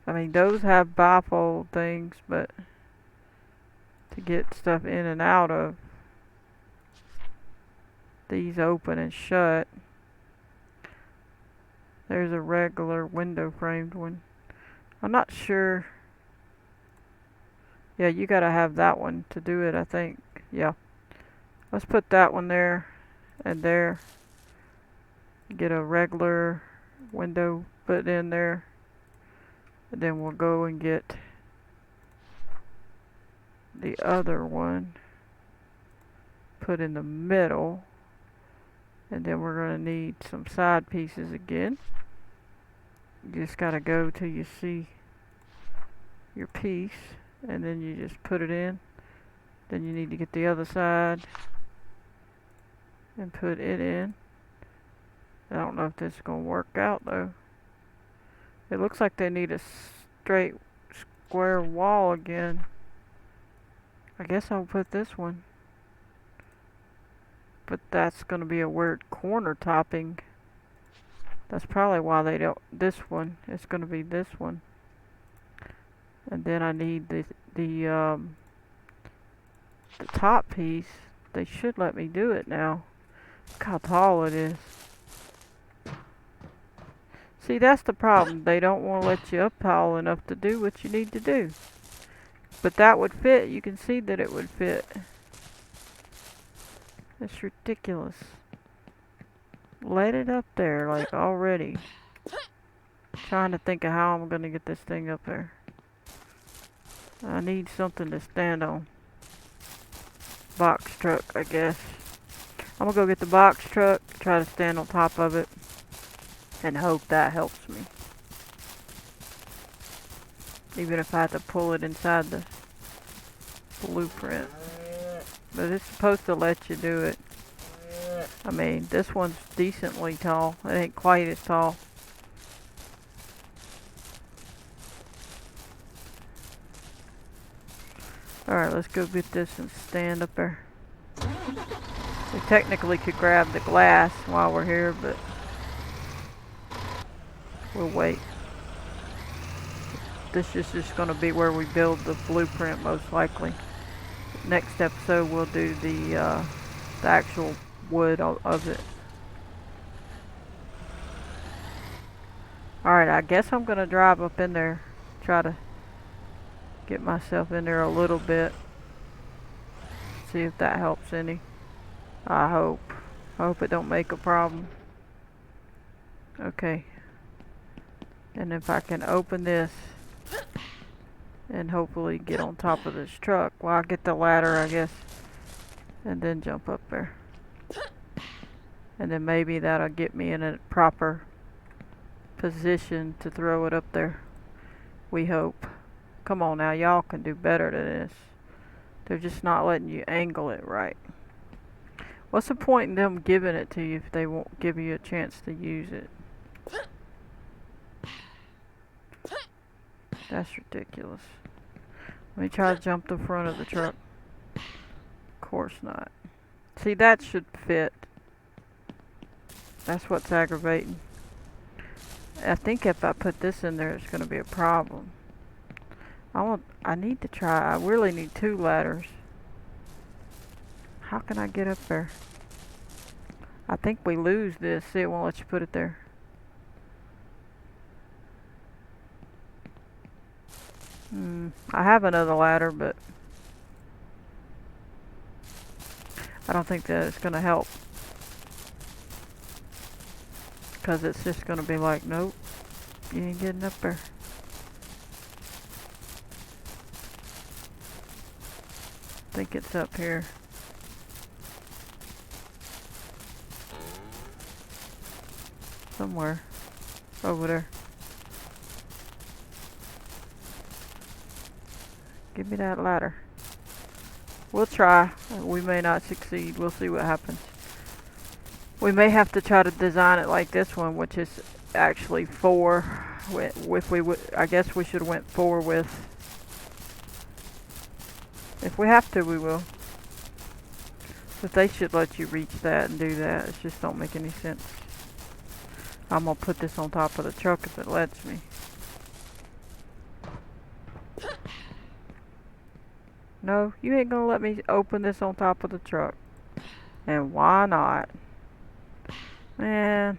I mean, those have bifold things, but to get stuff in and out of, these open and shut. There's a regular window framed one. I'm not sure. Yeah, you gotta have that one to do it, I think. Yeah. Let's put that one there and there. Get a regular window put in there. And then we'll go and get the other one put in the middle. And then we're going to need some side pieces again. You just gotta go till you see your piece. And then you just put it in. Then you need to get the other side and put it in. I don't know if this is going to work out though. It looks like they need a straight square wall again. I guess I'll put this one. But that's going to be a weird corner topping. That's probably why they don't. This one. It's going to be this one. And then I need the top piece. They should let me do it now. Look how tall it is. See, that's the problem. They don't want to let you up tall enough to do what you need to do. But that would fit. You can see that it would fit. It's ridiculous. Let it up there, like, already. Trying to think of how I'm going to get this thing up there. I need something to stand on. Box truck, I guess. I'm going to go get the box truck, try to stand on top of it, and hope that helps me. Even if I have to pull it inside the blueprint. But it's supposed to let you do it. I mean, this one's decently tall. It ain't quite as tall. Alright, let's go get this and stand up there. We technically could grab the glass while we're here, but we'll wait. This is just going to be where we build the blueprint most likely. Next episode we'll do the actual wood of it. Alright, I guess I'm going to drive up in there. Try to get myself in there a little bit. See if that helps any. I hope. I hope it don't make a problem. Okay. And if I can open this and hopefully get on top of this truck. Well, I'll get the ladder, I guess, and then jump up there. And then maybe that'll get me in a proper position to throw it up there. We hope. Come on now, y'all can do better than this. They're just not letting you angle it right. What's the point in them giving it to you if they won't give you a chance to use it? That's ridiculous. Let me try to jump the front of the truck. Of course not. See, that should fit. That's what's aggravating. I think if I put this in there, it's going to be a problem. I need to try. I really need 2 ladders. How can I get up there? I think we lose this. See, it won't let you put it there. I have another ladder, but I don't think that it's going to help. Because it's just going to be like, nope, you ain't getting up there. I think it's up here. Somewhere. Over there. Give me that ladder. We'll try. We may not succeed. We'll see what happens. We may have to try to design it like this one, which is actually 4. If we would, I guess we should have went 4 with. If we have to, we will. But they should let you reach that and do that. It just don't make any sense. I'm gonna put this on top of the truck if it lets me. No, you ain't gonna let me open this on top of the truck. And why not? Man.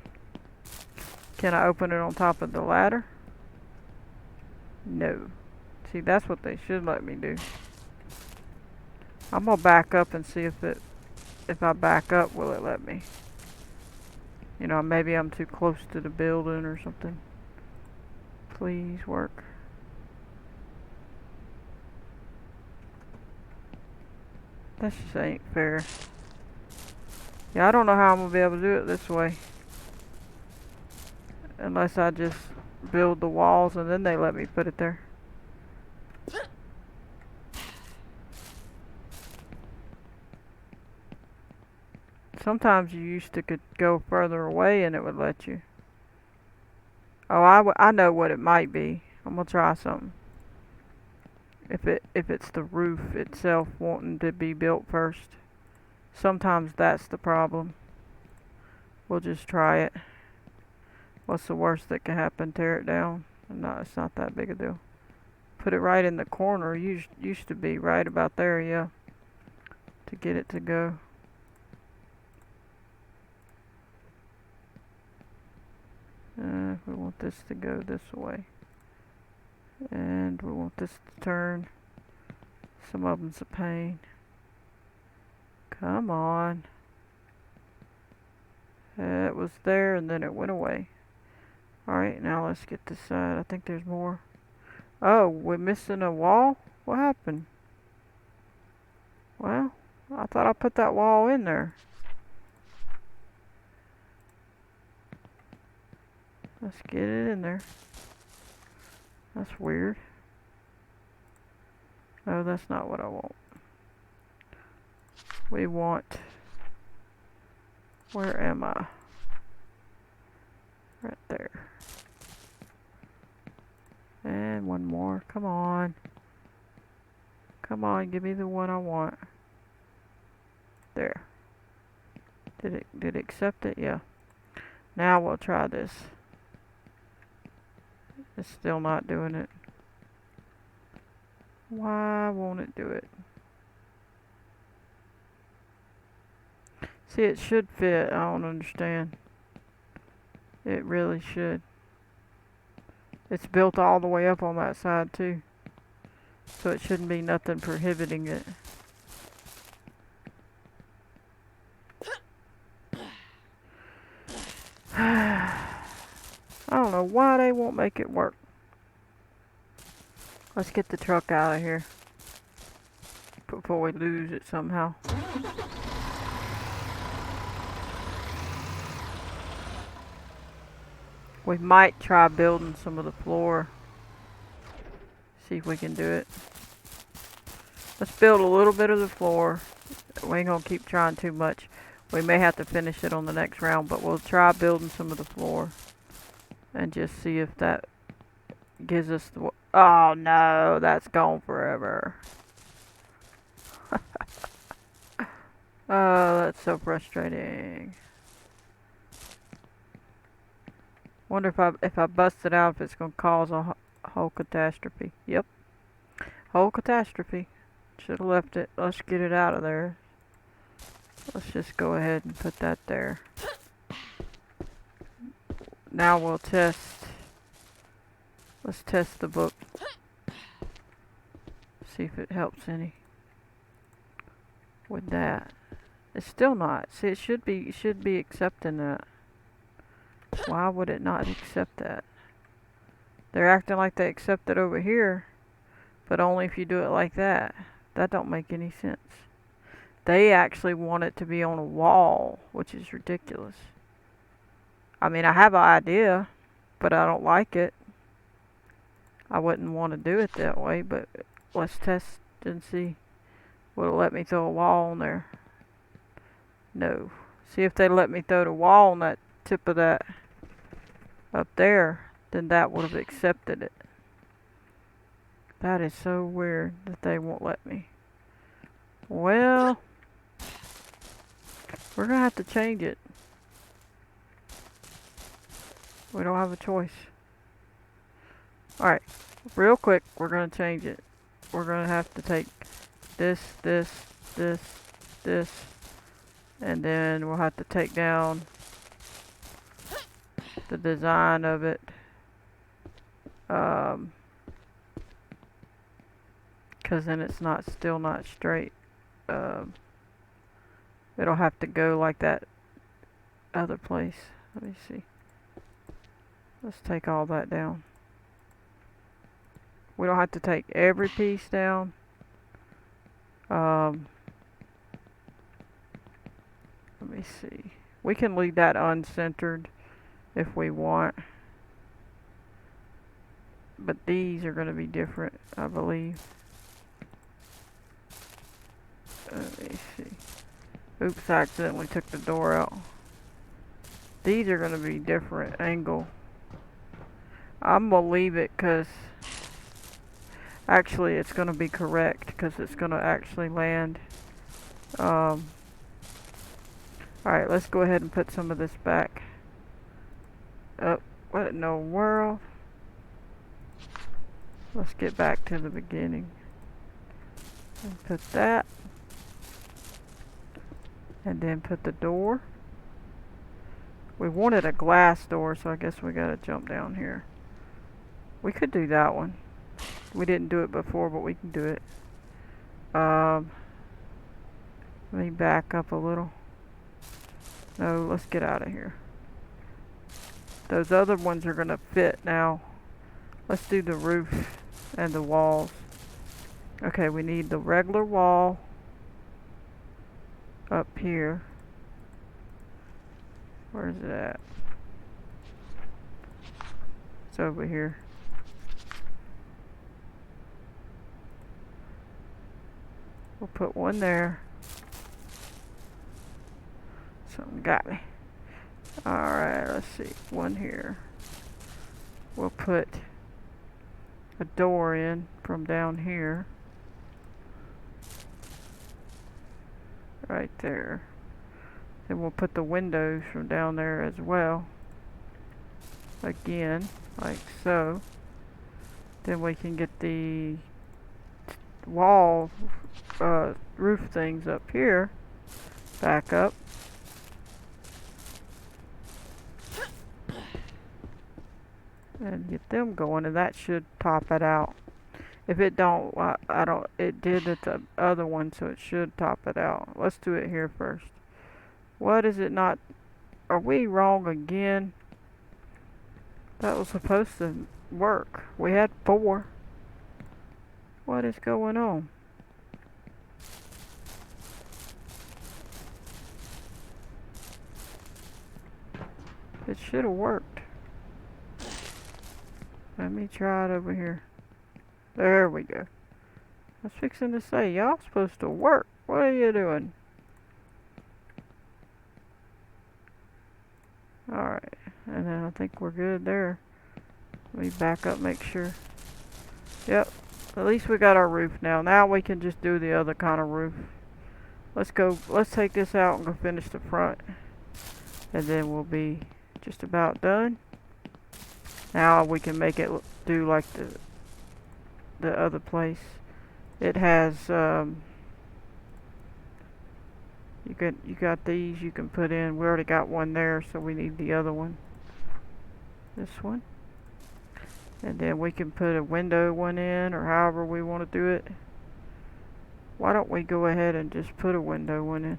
Can I open it on top of the ladder? No. See, that's what they should let me do. I'm gonna back up and see if I back up, will it let me? You know, maybe I'm too close to the building or something. Please work. That just ain't fair. Yeah, I don't know how I'm gonna be able to do it this way. Unless I just build the walls and then they let me put it there. Sometimes you used to could go further away and it would let you. Oh, I know what it might be. I'm gonna try something. If it's the roof itself wanting to be built first. Sometimes that's the problem. We'll just try it. What's the worst that can happen? Tear it down. No, it's not that big a deal. Put it right in the corner. Used to be right about there, yeah. To get it to go. We want this to go this way. And we want this to turn. Some of them's a pain. Come on. It was there and then it went away. Alright, now let's get this side. I think there's more. Oh, we're missing a wall? What happened? Well, I thought I put that wall in there. Let's get it in there. That's weird. Oh, that's not what I want. We want... Where am I? Right there. And one more. Come on. Come on, give me the one I want. There. Did it accept it? Yeah. Now we'll try this. It's still not doing it. Why won't it do it? See, it should fit. I don't understand. It really should. It's built all the way up on that side too. So it shouldn't be nothing prohibiting it. I don't know why they won't make it work. Let's get the truck out of here before we lose it somehow. We might try building some of the floor. See if we can do it. Let's build a little bit of the floor. We ain't gonna keep trying too much. We may have to finish it on the next round, but we'll try building some of the floor. And just see if that gives us the... Oh no, that's gone forever. Oh, that's so frustrating. Wonder if I bust it out, if it's gonna cause a whole catastrophe. Yep, whole catastrophe. Should have left it. Let's get it out of there. Let's just go ahead and put that there. Now we'll test. Let's test the book. See if it helps any with that. It's still not. See, it should be accepting that. Why would it not accept that? They're acting like they accept it over here, but only if you do it like that. That don't make any sense. They actually want it to be on a wall, which is ridiculous. I mean, I have an idea, but I don't like it. I wouldn't want to do it that way, but let's test and see. Will it let me throw a wall on there? No. See, if they let me throw the wall on that tip of that up there, then that would have accepted it. That is so weird that they won't let me. Well, we're gonna have to change it. We don't have a choice. Alright, real quick, we're gonna change it. We're gonna have to take this, and then we'll have to take down the design of it. Cause then it's still not straight. It'll have to go like that other place. Let me see. Let's take all that down. We don't have to take every piece down. Let me see. We can leave that uncentered if we want. But these are going to be different, I believe. Let me see. Oops, I accidentally took the door out. These are going to be different angle. I'm going to leave it because actually it's going to be correct because it's going to actually land. Alright, let's go ahead and put some of this back. Oh, what in the world? Let's get back to the beginning. And put that. And then put the door. We wanted a glass door, so I guess we gotta jump down here. We could do that one. We didn't do it before, but we can do it. Let me back up a little. No, let's get out of here. Those other ones are gonna fit now. Let's do the roof and the walls. Okay, we need the regular wall up here. Where's it at? It's over here. We'll put one there. Something got me. Alright, let's see. One here. We'll put a door in from down here. Right there. Then we'll put the windows from down there as well. Again, like so. Then we can get the wall roof things up here back up. And get them going, and that should top it out. If it don't, I don't, it did at the other one, so it should top it out. Let's do it here first. What is it not? Are we wrong again? That was supposed to work. We had 4. What is going on? It should have worked. Let me try it over here. There we go. I was fixing to say, y'all supposed to work. What are you doing? Alright, and then I think we're good there. Let me back up, make sure. Yep, at least we got our roof now. Now we can just do the other kind of roof. Let's take this out and go finish the front. And then we'll be just about done. Now we can make it do like the other place. It has you got these you can put in. We already got one there, so we need the other one. This one. And then we can put a window one in, or however we want to do it. Why don't we go ahead and just put a window one in?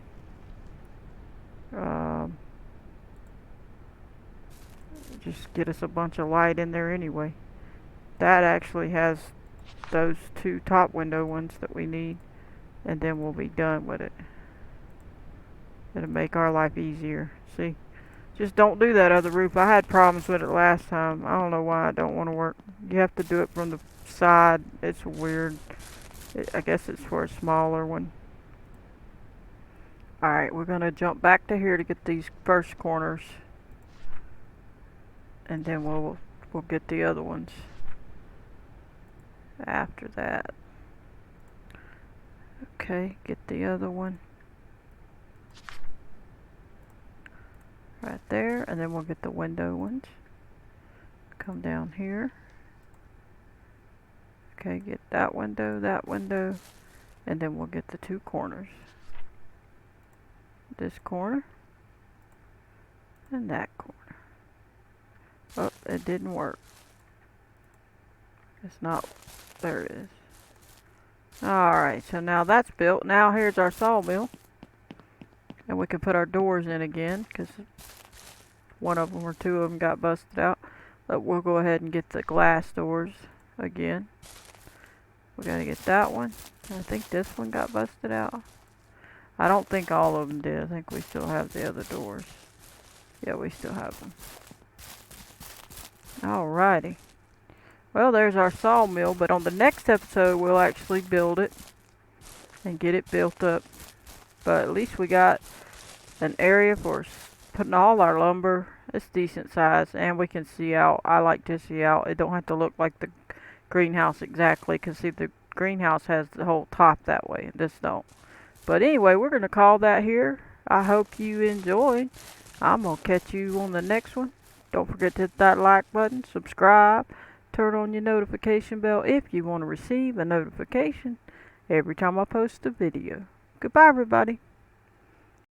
Just get us a bunch of light in there anyway. That actually has those 2 top window ones that we need, and then we'll be done with it. It'll make our life easier. See, just don't do that other roof. I had problems with it last time. I don't know why it don't want to work. You have to do it from the side. It's weird. I guess it's for a smaller one. Alright, we're gonna jump back to here to get these first corners, and then we'll get the other ones after that. Okay, get the other one right there, and then we'll get the window ones. Come down here. Okay, get that window, and then we'll get the 2 corners. This corner and that corner. Oh, it didn't work. It's not. There it is. Alright, so now that's built. Now here's our sawmill. And we can put our doors in again, because one of them or 2 of them got busted out. But we'll go ahead and get the glass doors again. We gotta get that one. I think this one got busted out. I don't think all of them did. I think we still have the other doors. Yeah, we still have them. Alrighty. Well, there's our sawmill, but on the next episode we'll actually build it and get it built up. But at least we got an area for putting all our lumber. It's decent size, and we can see out. I like to see out. It don't have to look like the greenhouse exactly, because see, the greenhouse has the whole top that way, and this don't. But anyway, we're going to call that here. I hope you enjoyed. I'm going to catch you on the next one. Don't forget to hit that like button, subscribe, turn on your notification bell if you want to receive a notification every time I post a video. Goodbye, everybody.